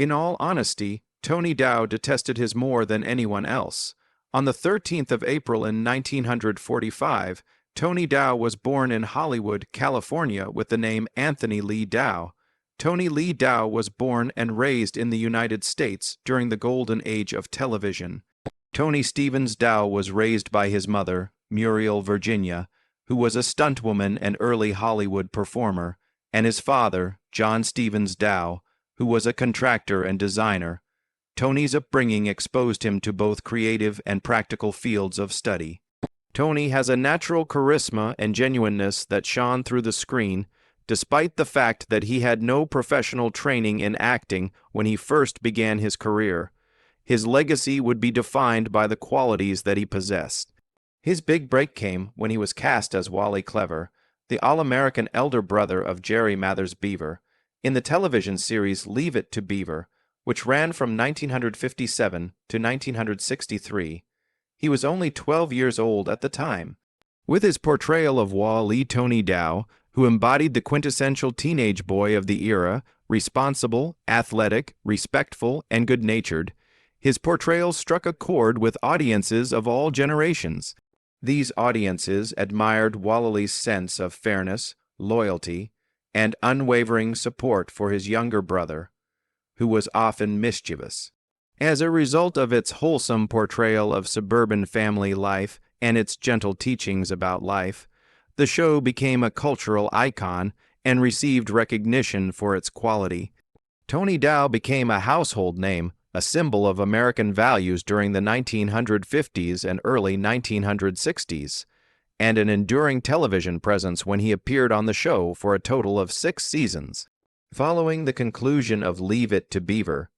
In all honesty, Tony Dow detested his more than anyone else. On the 13th of April in 1945, Tony Dow was born in Hollywood, California with the name Anthony Lee Dow. Tony Lee Dow was born and raised in the United States during the golden age of television. Tony Stevens Dow was raised by his mother, Muriel Virginia, who was a stuntwoman and early Hollywood performer, and his father, John Stevens Dow, who was a contractor and designer. Tony's upbringing exposed him to both creative and practical fields of study. Tony has a natural charisma and genuineness that shone through the screen, despite the fact that he had no professional training in acting when he first began his career. His legacy would be defined by the qualities that he possessed. His big break came when he was cast as Wally Clever, the All-American elder brother of Jerry Mathers Beaver, in the television series Leave It to Beaver, which ran from 1957 to 1963. He was only 12 years old at the time. With his portrayal of Wally Tony Dow, who embodied the quintessential teenage boy of the era, responsible, athletic, respectful, and good-natured, his portrayal struck a chord with audiences of all generations. These audiences admired Wally's sense of fairness, loyalty, and unwavering support for his younger brother, who was often mischievous. As a result of its wholesome portrayal of suburban family life and its gentle teachings about life, the show became a cultural icon and received recognition for its quality. Tony Dow became a household name, a symbol of American values during the 1950s and early 1960s, and an enduring television presence when he appeared on the show for a total of 6 seasons. Following the conclusion of Leave It to Beaver,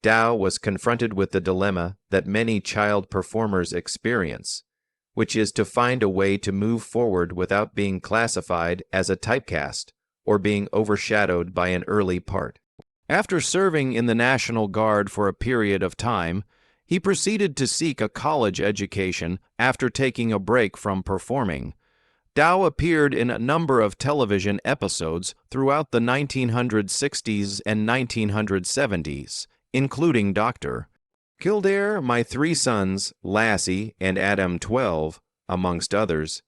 Dow was confronted with the dilemma that many child performers experience, which is to find a way to move forward without being classified as a typecast or being overshadowed by an early part. After serving in the National Guard for a period of time, he proceeded to seek a college education after taking a break from performing. Dow appeared in a number of television episodes throughout the 1960s and 1970s, including Dr. Kildare, My Three Sons, Lassie, and Adam 12, amongst others.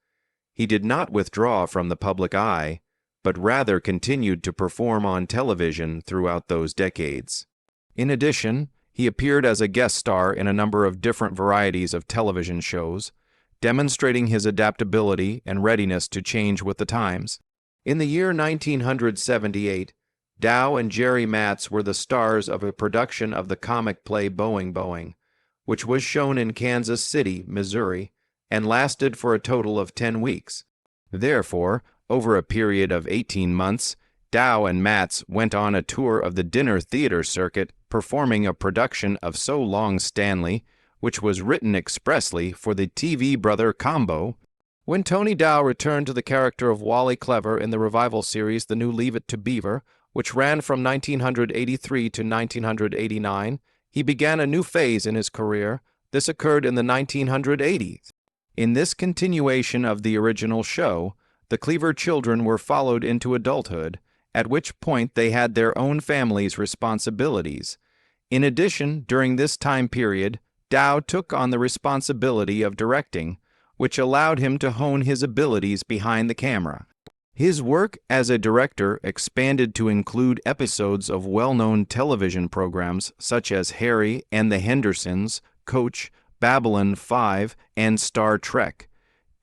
He did not withdraw from the public eye, but rather continued to perform on television throughout those decades. In addition, he appeared as a guest star in a number of different varieties of television shows, demonstrating his adaptability and readiness to change with the times. In the year 1978, Dow and Jerry Matz were the stars of a production of the comic play Boing Boing, which was shown in Kansas City, Missouri, and lasted for a total of 10 weeks. Therefore, over a period of 18 months, Dow and Matz went on a tour of the dinner theater circuit, performing a production of So Long Stanley, which was written expressly for the TV brother combo. When Tony Dow returned to the character of Wally Clever in the revival series The New Leave It to Beaver, which ran from 1983 to 1989, he began a new phase in his career. This occurred in the 1980s. In this continuation of the original show, the Cleaver children were followed into adulthood, at which point they had their own families' responsibilities. In addition, during this time period, Dow took on the responsibility of directing, which allowed him to hone his abilities behind the camera. His work as a director expanded to include episodes of well-known television programs such as Harry and the Hendersons, Coach, Babylon 5, and Star Trek.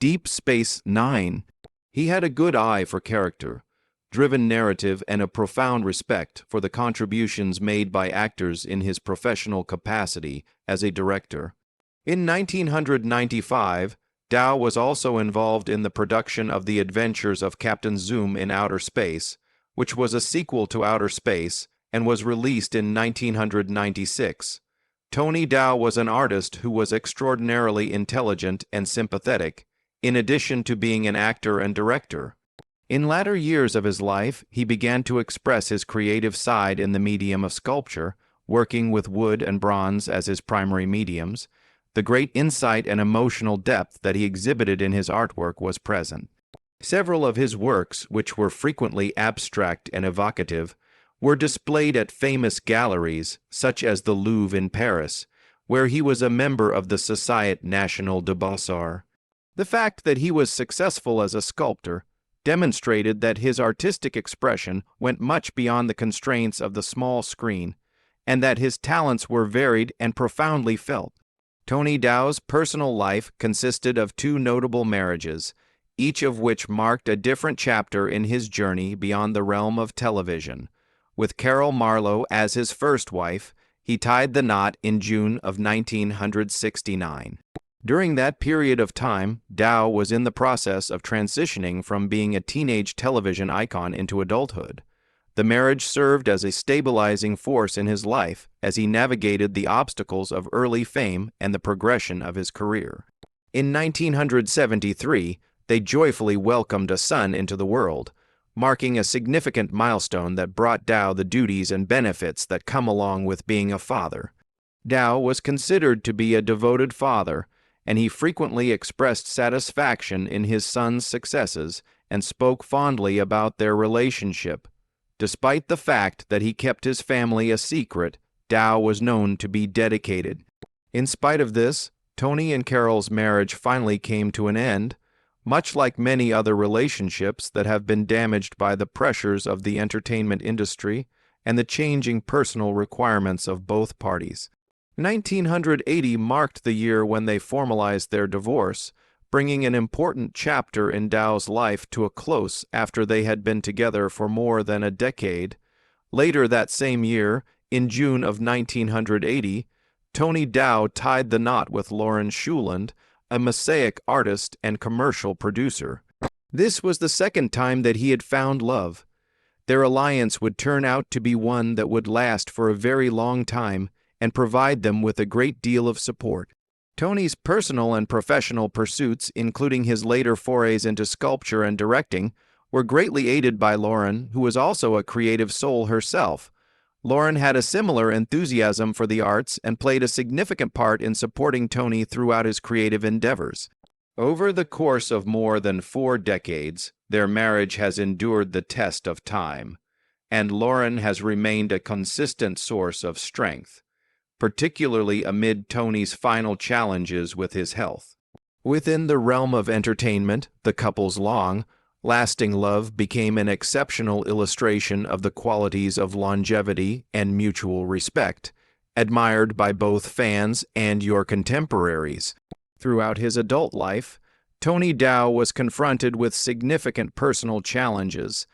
Deep Space Nine. He had a good eye for character, driven narrative, and a profound respect for the contributions made by actors in his professional capacity as a director. In 1995, Dow was also involved in the production of The Adventures of Captain Zoom in Outer Space, which was a sequel to Outer Space and was released in 1996. Tony Dow was an artist who was extraordinarily intelligent and sympathetic, in addition to being an actor and director. In latter years of his life, he began to express his creative side in the medium of sculpture, working with wood and bronze as his primary mediums. The great insight and emotional depth that he exhibited in his artwork was present. Several of his works, which were frequently abstract and evocative, were displayed at famous galleries, such as the Louvre in Paris, where he was a member of the Société Nationale de Beaux-Arts. The fact that he was successful as a sculptor demonstrated that his artistic expression went much beyond the constraints of the small screen, and that his talents were varied and profoundly felt. Tony Dow's personal life consisted of two notable marriages, each of which marked a different chapter in his journey beyond the realm of television. With Carol Marlowe as his first wife, he tied the knot in June of 1969. During that period of time, Dow was in the process of transitioning from being a teenage television icon into adulthood. The marriage served as a stabilizing force in his life as he navigated the obstacles of early fame and the progression of his career. In 1973, they joyfully welcomed a son into the world, marking a significant milestone that brought Dow the duties and benefits that come along with being a father. Dow was considered to be a devoted father, and he frequently expressed satisfaction in his son's successes and spoke fondly about their relationship. Despite the fact that he kept his family a secret, Dow was known to be dedicated. In spite of this, Tony and Carol's marriage finally came to an end, much like many other relationships that have been damaged by the pressures of the entertainment industry and the changing personal requirements of both parties. 1980 marked the year when they formalized their divorce, bringing an important chapter in Dow's life to a close after they had been together for more than a decade. Later that same year, in June of 1980, Tony Dow tied the knot with Lauren Schuland, a mosaic artist and commercial producer. This was the second time that he had found love. Their alliance would turn out to be one that would last for a very long time and provide them with a great deal of support. Tony's personal and professional pursuits, including his later forays into sculpture and directing, were greatly aided by Lauren, who was also a creative soul herself. Lauren had a similar enthusiasm for the arts and played a significant part in supporting Tony throughout his creative endeavors. Over the course of more than 4 decades, their marriage has endured the test of time, and Lauren has remained a consistent source of strength, particularly amid Tony's final challenges with his health. Within the realm of entertainment, the couple's long-lasting love became an exceptional illustration of the qualities of longevity and mutual respect, admired by both fans and your contemporaries. Throughout his adult life, Tony Dow was confronted with significant personal challenges.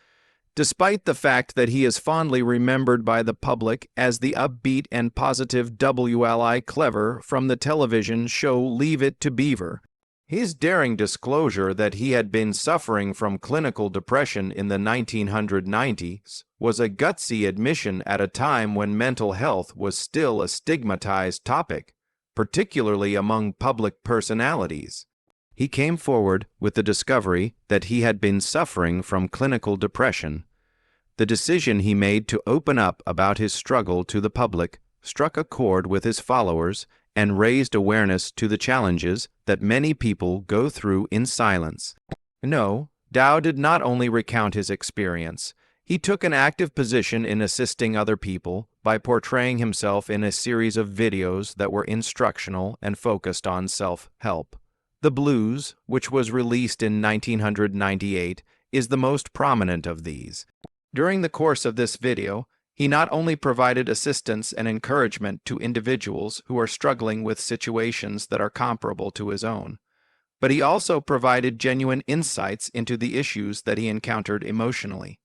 Despite the fact that he is fondly remembered by the public as the upbeat and positive W.L.I. Clever from the television show Leave It to Beaver, his daring disclosure that he had been suffering from clinical depression in the 1990s was a gutsy admission at a time when mental health was still a stigmatized topic, particularly among public personalities. He came forward with the discovery that he had been suffering from clinical depression. The decision he made to open up about his struggle to the public struck a chord with his followers and raised awareness to the challenges that many people go through in silence. No, Dow did not only recount his experience. He took an active position in assisting other people by portraying himself in a series of videos that were instructional and focused on self-help. The Blues, which was released in 1998, is the most prominent of these. During the course of this video, he not only provided assistance and encouragement to individuals who are struggling with situations that are comparable to his own, but he also provided genuine insights into the issues that he encountered emotionally.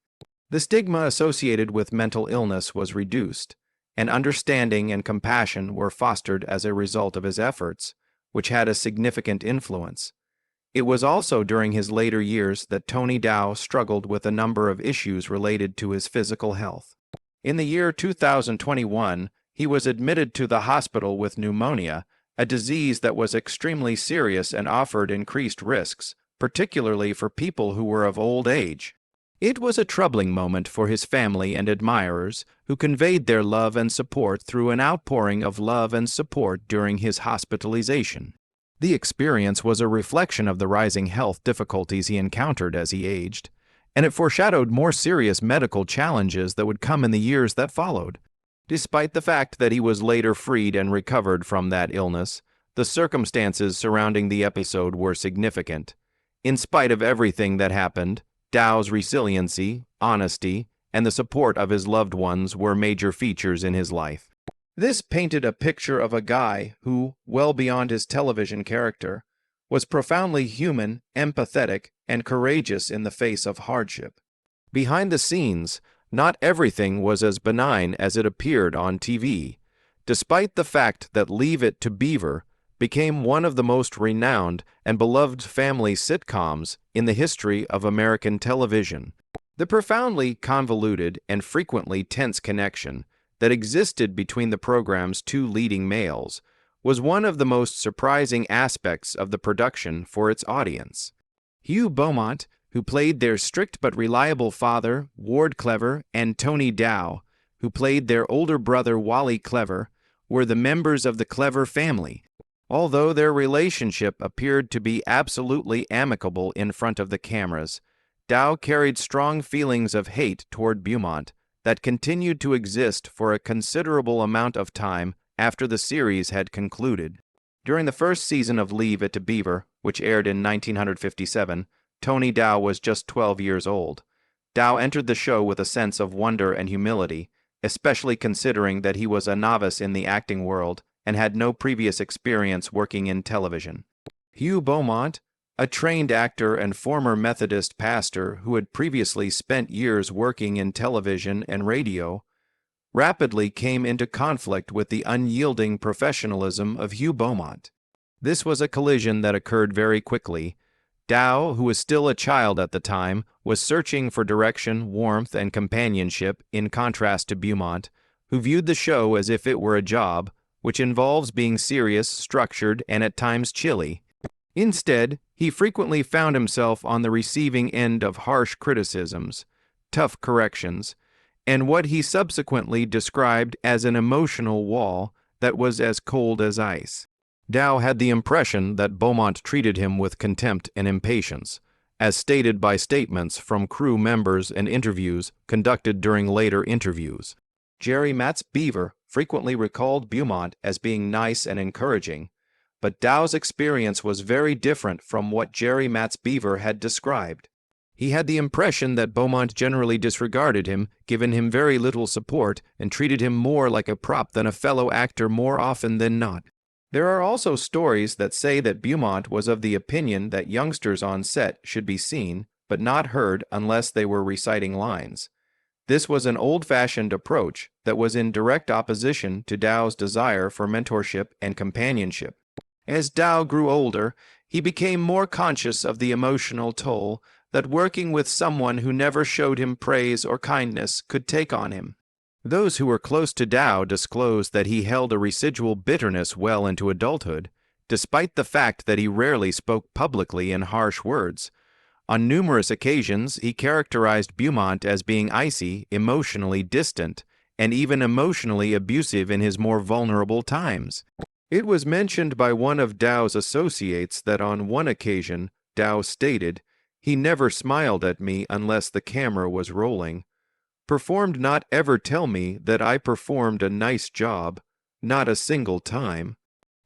The stigma associated with mental illness was reduced, and understanding and compassion were fostered as a result of his efforts, which had a significant influence. It was also during his later years that Tony Dow struggled with a number of issues related to his physical health. In the year 2021, he was admitted to the hospital with pneumonia, a disease that was extremely serious and offered increased risks, particularly for people who were of old age. It was a troubling moment for his family and admirers, who conveyed their love and support through an outpouring of love and support during his hospitalization. The experience was a reflection of the rising health difficulties he encountered as he aged, and it foreshadowed more serious medical challenges that would come in the years that followed. Despite the fact that he was later freed and recovered from that illness, the circumstances surrounding the episode were significant. In spite of everything that happened, Dow's resiliency, honesty, and the support of his loved ones were major features in his life. This painted a picture of a guy who, well beyond his television character, was profoundly human, empathetic, and courageous in the face of hardship. Behind the scenes, not everything was as benign as it appeared on TV, despite the fact that Leave It to Beaver became one of the most renowned and beloved family sitcoms in the history of American television. The profoundly convoluted and frequently tense connection that existed between the program's two leading males was one of the most surprising aspects of the production for its audience. Hugh Beaumont, who played their strict but reliable father, Ward Clever, and Tony Dow, who played their older brother, Wally Clever, were the members of the Clever family. Although their relationship appeared to be absolutely amicable in front of the cameras, Dow carried strong feelings of hate toward Beaumont that continued to exist for a considerable amount of time after the series had concluded. During the first season of Leave It to Beaver, which aired in 1957, Tony Dow was just 12 years old. Dow entered the show with a sense of wonder and humility, especially considering that he was a novice in the acting world and had no previous experience working in television. Hugh Beaumont, a trained actor and former Methodist pastor who had previously spent years working in television and radio, rapidly came into conflict with the unyielding professionalism of Hugh Beaumont. This was a collision that occurred very quickly. Dow, who was still a child at the time, was searching for direction, warmth, and companionship in contrast to Beaumont, who viewed the show as if it were a job, which involves being serious, structured, and at times chilly. Instead, he frequently found himself on the receiving end of harsh criticisms, tough corrections, and what he subsequently described as an emotional wall that was as cold as ice. Dow had the impression that Beaumont treated him with contempt and impatience, as stated by statements from crew members and interviews conducted during later interviews. Jerry Matz Beaver frequently recalled Beaumont as being nice and encouraging, but Dow's experience was very different from what Jerry Matz Beaver had described. He had the impression that Beaumont generally disregarded him, given him very little support, and treated him more like a prop than a fellow actor more often than not. There are also stories that say that Beaumont was of the opinion that youngsters on set should be seen, but not heard unless they were reciting lines. This was an old-fashioned approach that was in direct opposition to Dow's desire for mentorship and companionship. As Dow grew older, he became more conscious of the emotional toll that working with someone who never showed him praise or kindness could take on him. Those who were close to Dow disclosed that he held a residual bitterness well into adulthood, despite the fact that he rarely spoke publicly in harsh words. On numerous occasions, he characterized Beaumont as being icy, emotionally distant, and even emotionally abusive in his more vulnerable times. It was mentioned by one of Dow's associates that on one occasion, Dow stated, "He never smiled at me unless the camera was rolling. Performed not ever tell me that I performed a nice job, not a single time.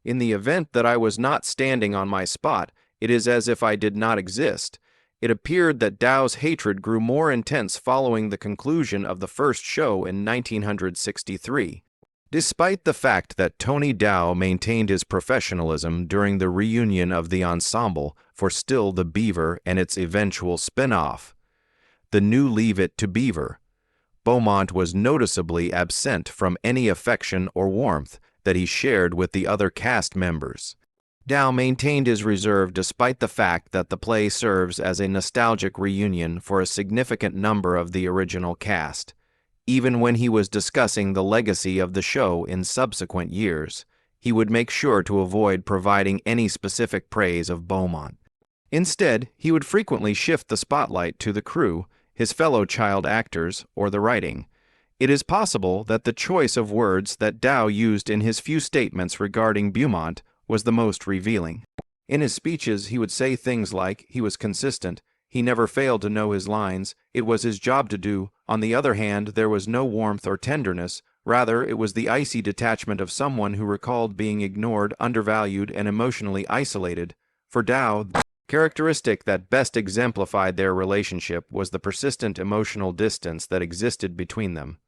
In the event that I was not standing on my spot, it is as if I did not exist." It appeared that Dow's hatred grew more intense following the conclusion of the first show in 1963. Despite the fact that Tony Dow maintained his professionalism during the reunion of the ensemble for Still the Beaver and its eventual spin-off, the new Leave It to Beaver, Beaumont was noticeably absent from any affection or warmth that he shared with the other cast members. Dow maintained his reserve despite the fact that the play serves as a nostalgic reunion for a significant number of the original cast. Even when he was discussing the legacy of the show in subsequent years, he would make sure to avoid providing any specific praise of Beaumont. Instead, he would frequently shift the spotlight to the crew, his fellow child actors, or the writing. It is possible that the choice of words that Dow used in his few statements regarding Beaumont was the most revealing. In his speeches, he would say things like he was consistent, He never failed to know his lines. It was his job to do. On the other hand, there was no warmth or tenderness. Rather, it was the icy detachment of someone who recalled being ignored, undervalued, and emotionally isolated. For Dow, the characteristic that best exemplified their relationship was the persistent emotional distance that existed between them.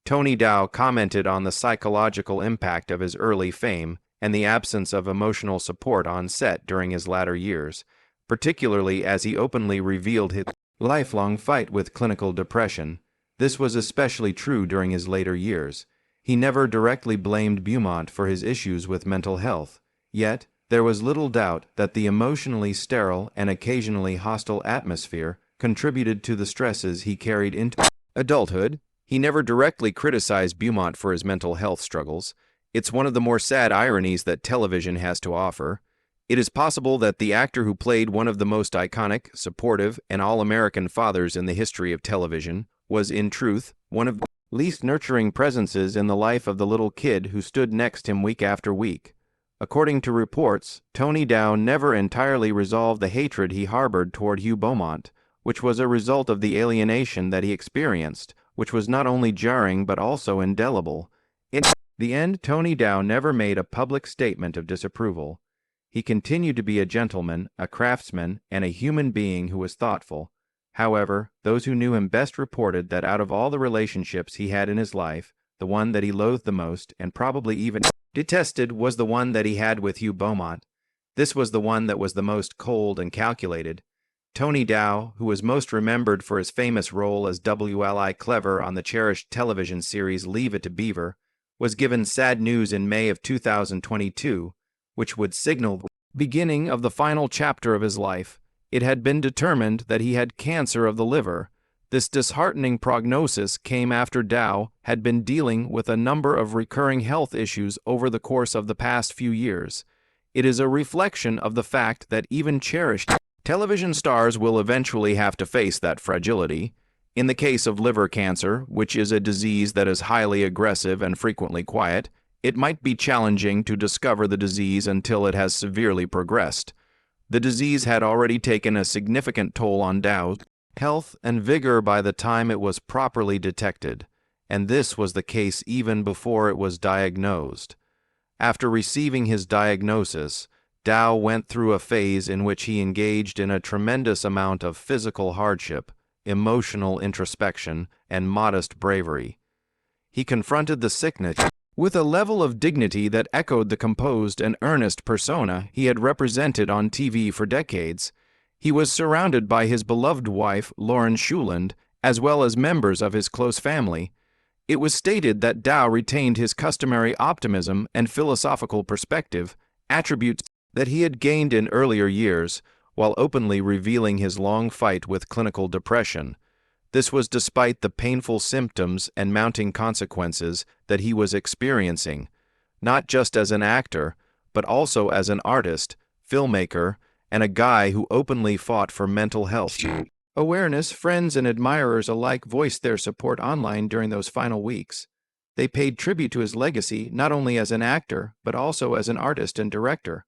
Tony Dow commented on the psychological impact of his early fame and the absence of emotional support on set during his latter years, particularly as he openly revealed his lifelong fight with clinical depression. This was especially true during his later years. He never directly blamed Beaumont for his issues with mental health, yet there was little doubt that the emotionally sterile and occasionally hostile atmosphere contributed to the stresses he carried into adulthood. He never directly criticized Beaumont for his mental health struggles. It's one of the more sad ironies that television has to offer. It is possible that the actor who played one of the most iconic, supportive, and all-American fathers in the history of television was, in truth, one of the least nurturing presences in the life of the little kid who stood next him week after week. According to reports, Tony Dow never entirely resolved the hatred he harbored toward Hugh Beaumont, which was a result of the alienation that he experienced, which was not only jarring but also indelible. In the end, Tony Dow never made a public statement of disapproval. He continued to be a gentleman, a craftsman, and a human being who was thoughtful. However, those who knew him best reported that out of all the relationships he had in his life, the one that he loathed the most, and probably even detested, was the one that he had with Hugh Beaumont. This was the one that was the most cold and calculated. Tony Dow, who was most remembered for his famous role as W.L.I. Clever on the cherished television series Leave It to Beaver, was given sad news in May of 2022, which would signal the beginning of the final chapter of his life. It had been determined that he had cancer of the liver. This disheartening prognosis came after Dow had been dealing with a number of recurring health issues over the course of the past few years. It is a reflection of the fact that even cherished television stars will eventually have to face that fragility. In the case of liver cancer, which is a disease that is highly aggressive and frequently quiet, it might be challenging to discover the disease until it has severely progressed. The disease had already taken a significant toll on Dow's health and vigor by the time it was properly detected, and this was the case even before it was diagnosed. After receiving his diagnosis, Dow went through a phase in which he engaged in a tremendous amount of physical hardship, emotional introspection, and modest bravery. He confronted the sickness with a level of dignity that echoed the composed and earnest persona he had represented on TV for decades. He was surrounded by his beloved wife, Lauren Shuland, as well as members of his close family. It was stated that Dow retained his customary optimism and philosophical perspective, attributes that he had gained in earlier years, while openly revealing his long fight with clinical depression. This was despite the painful symptoms and mounting consequences that he was experiencing, not just as an actor, but also as an artist, filmmaker, and a guy who openly fought for mental health awareness. Friends and admirers alike voiced their support online during those final weeks. They paid tribute to his legacy not only as an actor, but also as an artist and director.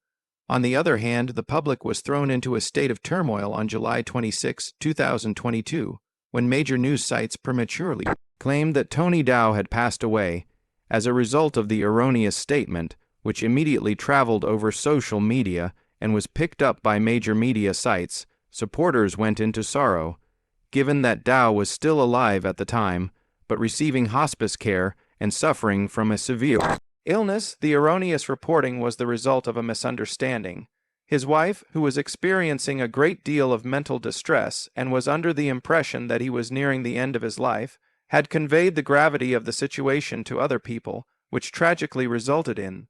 On the other hand, the public was thrown into a state of turmoil on July 26, 2022, when major news sites prematurely claimed that Tony Dow had passed away. As a result of the erroneous statement, which immediately traveled over social media and was picked up by major media sites, supporters went into sorrow. Given that Dow was still alive at the time, but receiving hospice care and suffering from a severe illness, the erroneous reporting was the result of a misunderstanding. His wife, who was experiencing a great deal of mental distress and was under the impression that he was nearing the end of his life, had conveyed the gravity of the situation to other people, which tragically resulted in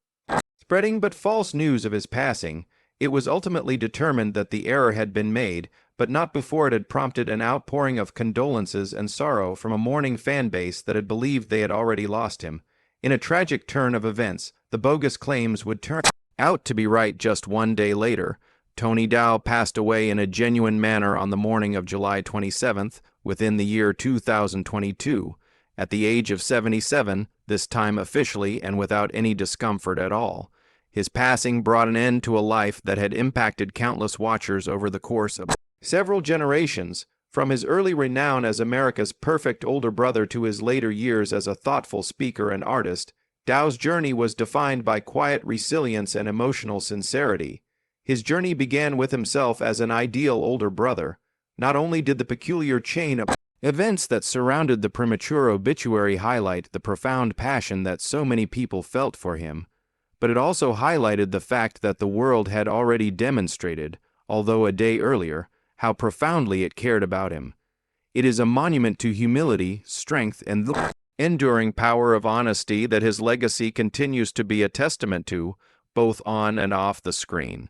spreading but false news of his passing. It was ultimately determined that the error had been made, but not before it had prompted an outpouring of condolences and sorrow from a mourning fan base that had believed they had already lost him. In a tragic turn of events, the bogus claims would turn out to be right just one day later. Tony Dow passed away in a genuine manner on the morning of July 27th, within the year 2022, at the age of 77, this time officially and without any discomfort at all. His passing brought an end to a life that had impacted countless watchers over the course of Several generations, from his early renown as America's perfect older brother to his later years as a thoughtful speaker and artist, Dow's journey was defined by quiet resilience and emotional sincerity. His journey began with himself as an ideal older brother. Not only did the peculiar chain of events that surrounded the premature obituary highlight the profound passion that so many people felt for him, but it also highlighted the fact that the world had already demonstrated, although a day earlier, how profoundly it cared about him. It is a monument to humility, strength, and the enduring power of honesty that his legacy continues to be a testament to, both on and off the screen.